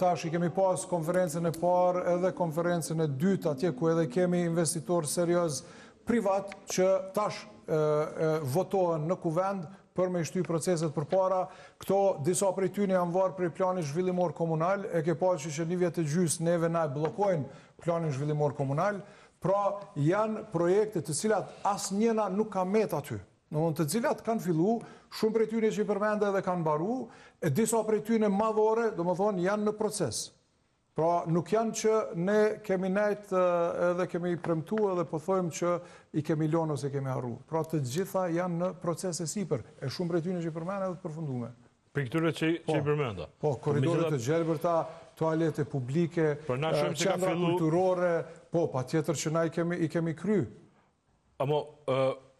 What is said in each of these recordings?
tash I kemi pas konferencën e parë edhe konferencën e dytë atje ku edhe kemi investitor serioz privat që tash votohen në kuvend për me shty proceset për para. Këto disa prej tyne janë varë prej planit zhvillimor komunal, e ke pasur që 1 vjet e gjys neve na blokojnë planin zhvillimor komunal, pra janë projekte të cilat asnjëna nuk ka met aty. Të cilat kanë fillu, shumë prej tyne që I përmende edhe kanë baru, e disa prej tyne madhore, do më thonë, janë në proces. Pra nuk janë që ne kemi nejt edhe kemi premtu edhe po thojmë që I kemi lonë ose kemi harru. Pra të gjitha janë në proces e sipër, e shumë prej tyne që I përmende edhe të përfundume. Për këtyre që I përmenda? Po, koridorit të gjelbërta, toalete publike, qendra kulturore, po, pa tjetër që na I kemi kry. Amo,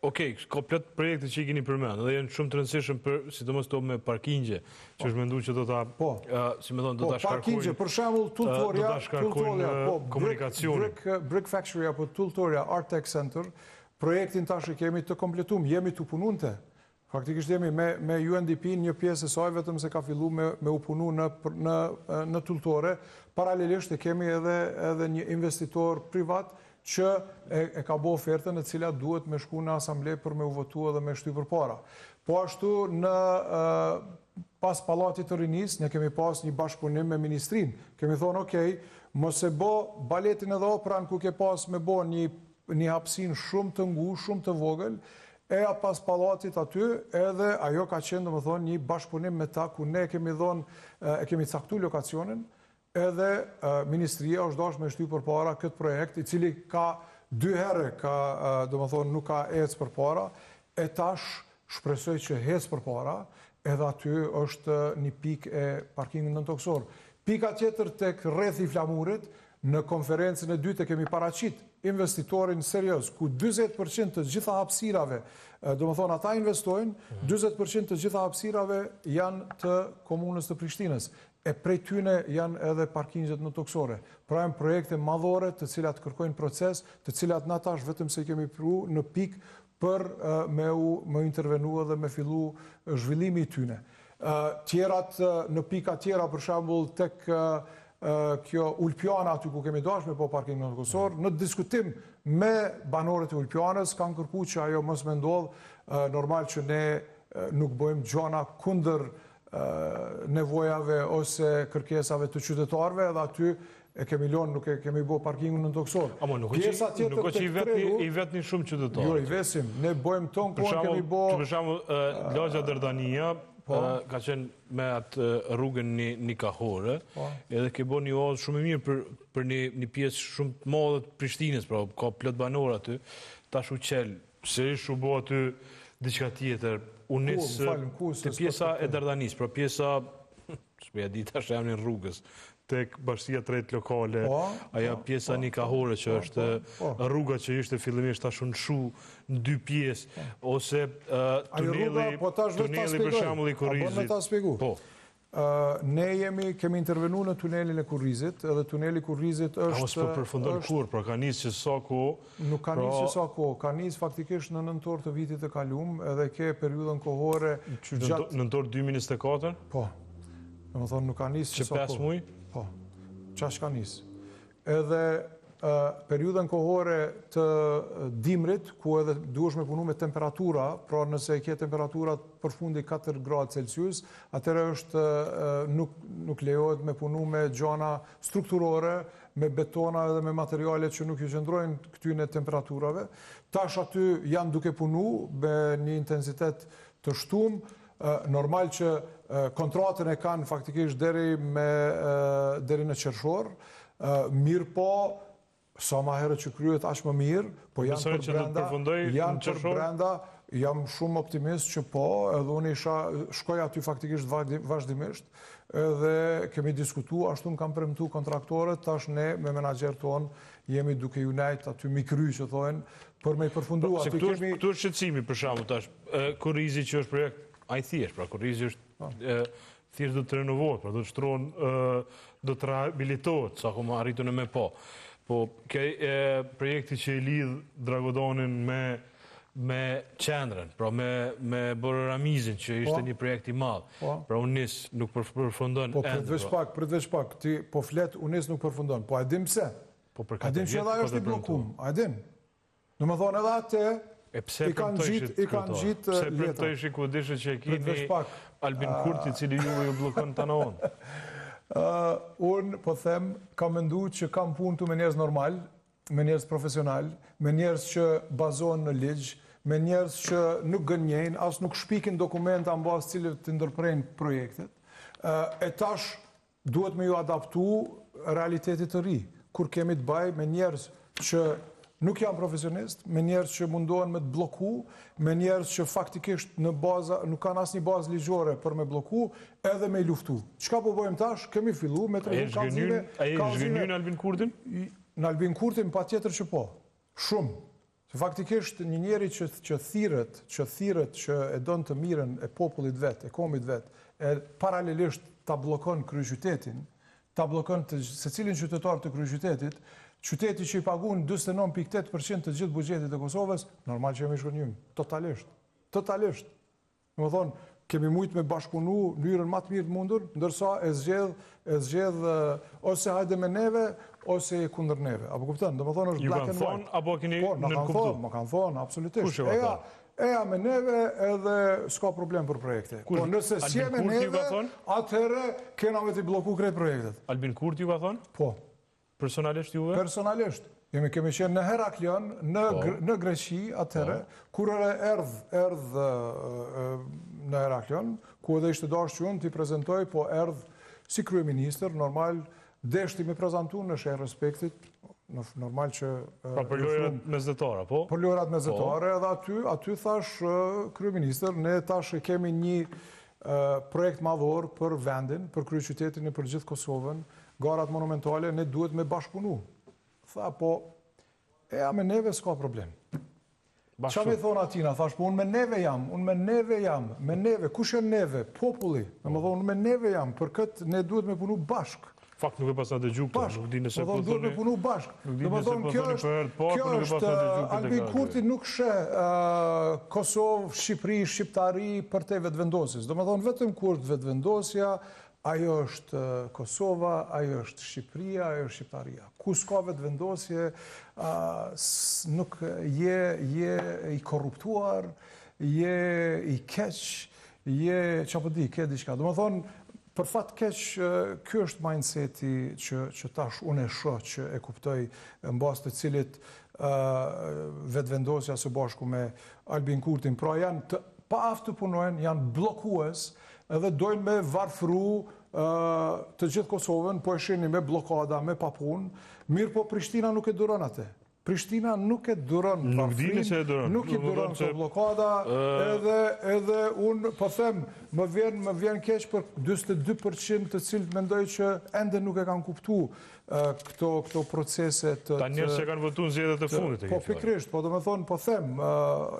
okej, ka plot projekte që I keni përmend, dhe janë shumë të rëndësishëm për sidomos to me parkingje, që është menduar që do ta, si më thon, do ta shkarkojnë. Parkingje, për shembull, Tulltoria, do ta shkarkojnë komunikacionin. Brick Factory apo Tulltoria Art Tech Center, projektin tash I kemi të kompletuar, jemi të pununte. Faktikisht jemi me UNDP një pjesë e saj vetëm se ka fillu me u punu në Tulltore, paralelisht e kemi edhe një investitor privat që e ka bo ofertën e cila duhet me shku në asamble për me u votu edhe me shty për para. Po ashtu në pas Pallatit të Rinis, ne kemi pas një bashkëpunim me ministrin. Kemi thonë, okej, mos e bo baletin edhe opran ku ke pas me bo një hapsin shumë të ngushtë, shumë të vogël, e pas Pallatit aty edhe ajo ka qenë, do më thonë, një bashkëpunim me ta ku ne kemi kemi caktu lokacionin, edhe Ministria është dashur me shty për para këtë projekt, I cili ka 2 herë, do më thonë, nuk ka ecë për para, e tash shpresoj që ecë për para, edhe aty është një pikë e parkingit nëntoksor. Pika tjetër tek rreth I flamurit, në konferencën e dytë kemi paraqit investitorin serioz, ku 40% të gjitha hapësirave, do më thonë, ata investojnë, 40% të gjitha hapësirave janë të komunës të Prishtinës. E prej tyne janë edhe parkingjet në toksore. Pra janë projekte madhore të cilat kërkojnë proces, të cilat na tash vetëm se kemi pru në pikë për me intervenu edhe me fillu zhvillimi I tyne. Tjerat në pika tjera, për shembull tek kjo Ulpiana aty ku kemi dashme po parking në toksor, në diskutim me banorët e Ulpianës kanë kërku që ajo mos me ndodh, normal që ne nuk bëjmë gjona kundër nevojave ose kërkesave të qytetarëve edhe aty e kemi lonë, nuk e kemi bo parkingun në toksor. Amo, nuk është I vetni shumë qytetarë. Jo, I vesim, ne bojmë tonë kohën kemi bo... Për shembull, Lagja Dardania ka qenë me atë rrugën një kahore, edhe ke bo një ozë shumë I mirë për një pjesë shumë të madhe të Prishtinës, pra ka plot banor aty, tash u qelë, sërish u bo aty diçka tjetër, unis të pjesa e Dardanis, pra pjesa, shpeja dita është jam një rrugës, tek bashkësia tret lokale, aja pjesa një kahore që është rruga që ishte fillimisht tash u nshu në 2 pjesë, ose tuneli për shembull I Kurrizit. Ne kemi intervenu në tunelin e Kurrizit, edhe tuneli Kurrizit është... Amos për përfundon kur, pra ka nisë që sa ko... Nuk ka nisë që sa ko, ka nisë faktikisht në nëntor të vitit e kalum, edhe ke periudën kohore... Nëntor 2024? Po, në më thonë nuk ka nisë që sa ko. Që 5 muj? Po, qash ka nisë. Edhe periudën kohore të dimrit, ku edhe duhesh me punu me temperatura, pra nëse ke temperaturat përfundi 4 gradë Celsius, atëre është nuk lejohet me punu me gjana strukturore, me betona edhe me materiale që nuk ju qëndrojnë këtyne temperaturave. Tash aty janë duke punu me një intensitet të shtumë, normal që kontratën e kanë faktikisht deri në qershor, mirë po, sa ma herë që kryet aq më mirë, po janë për brenda, jam shumë optimist që po, edhe unë shkoj aty faktikisht vazhdimisht, edhe kemi diskutu, ashtu më kam premtu kontraktorët, tash ne me menaxher tonë jemi duke ju nejt aty mi kry që thojnë, për me I përfundu. Këtu është shqetësimi për shembull tash, Kurrizi që është projekt ai thjesht, pra Kurrizi është thjesht do të renovohet, pra do të shtrohen, do të rehabilitohet, sa kuma arritën e me po. Po, projekti që I lidh Dragodanin me me qendrën, pra me Borëramizin, që ishte një projekt i madh. Pra UNIS nuk përfundon ende. Po, pritveç pak, ti po flet UNIS nuk përfundon. Po, a dim pse? A dim që edhe ajo është i bllokum, a dim? Në më thonë edhe atë, i kanë gjitë Pse premtojshi ku dishe që e kini Albin Kurti, cili ju bllokon të në onë? Unë, po them, kam mendu që kam punë të me njerëz normal, me njerëz profesional, me njerëz që bazohen në ligj, me njerëz që nuk gënjejnë, as nuk shpikin dokumenta në bazë cilët të ndërprejnë projektet. E tash duhet me ju adaptu realitetit të ri, kur kemi të baj me njerëz që nuk janë profesionist, me njerëz që mundohen me të bloku, me njerëz që faktikisht nuk kanë asnjë bazë ligjore për me bloku, edhe me i luftu. Çka po bëjmë tash? Kemi fillu me të kallëzime. A e zhgënjyn Albin Kurtin? Në Albin Kurtin patjetër që po. Shumë. Se faktikisht një njeri që thirret, që e don të mirën e popullit vet, e komit vet, e paralelisht ta bllokon kryeqytetin, ta bllokon secilin qytetar të kryeqytetit, qyteti që i pagun 49.8% të gjithë buxhetit të Kosovës, normal që jemi shkënjym. Totalisht. Në më thonë, kemi mujtë me bashkëpunu në mënyrën më të mirë të mundur, ndërsa e zgjedh ose hajde me neve, ose kundër neve. Apo kupton? Do më thonë është black and white. Ju kanë thonë, apo keni në kuptu? Më kanë thonë, absolutisht. Kush e ka thonë? Eja me neve edhe s'ka problem për projekte. Po nëse s'je me neve, atëherë kena me t'i bloku krejt projektet. Albin Kurti ju ka thonë? Po. Personalisht juve? Personalisht. Kemi qenë në Heraklion, në Greqi, atëherë, kur erdh në Heraklion, ku edhe ishte dashur që unë t'i prezentoj, po erdh si kryeministër, normal, deshti me prezentu në shenjë respektit, normal që... Pra për lojrat mesdhetare, po? Për lojrat mesdhetare, edhe aty thash kryeministër, ne tash kemi një projekt madhor për vendin, për kryeqytetin e për gjithë Kosovën, garat monumentale, ne duhet me bashkëpunu. Tha, po, me neve s'ka problem. Qa me thonë atina? Thash, po, unë me neve jam, me neve, kush e neve? Populli. Me më thonë, unë me neve jam, për këtë ne duhet me punu bashkë. Fakt nuk e pas në dëgju këtë, nuk di nëse po thoni... Duhet me punu bashkë. Nuk di nëse po thoni për herë të parë, nuk e pas në dëgju këtë. Albin Kurti nuk shë Kosovë, Shqipëri, Shqiptari për te vetëvendosis. Do me thonë, vetëm kur vetëvendosja, ajo është Kosova, ajo është Shqipëria, ajo është Shqiptaria. Ku s'ka vetëvendosje, nuk je i korruptuar, je i keq, që po di, ke diçka. Do me thonë, për fat keq, kjo është mindseti që tash unë e shoh që e kuptoj në bazë të cilit vetëvendosja së bashku me Albin Kurtin. Pra janë pa aftë të punojnë, janë blokues, edhe dojnë me varfëru të gjithë Kosovën, po e shini me blokada, me papun, mirë po Prishtina nuk e duron atë. Prishtina nuk e duron varfrin, nuk i duron të blokada, edhe unë, po them, më vjen keq për 22% të cilët mendoj që ende nuk e kanë kuptu këto proceset. Ta njerë që kanë votu në zgjedhjet e fundit. Po pikrisht, po do me thonë, po them,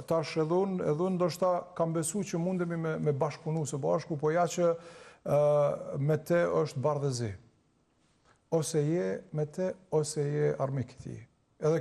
tash edhe unë ndoshta kam besu që mundemi me bashkëpunu së bashku, po ja që me te është bardhëzi. Ose je me te, ose je armik i tij.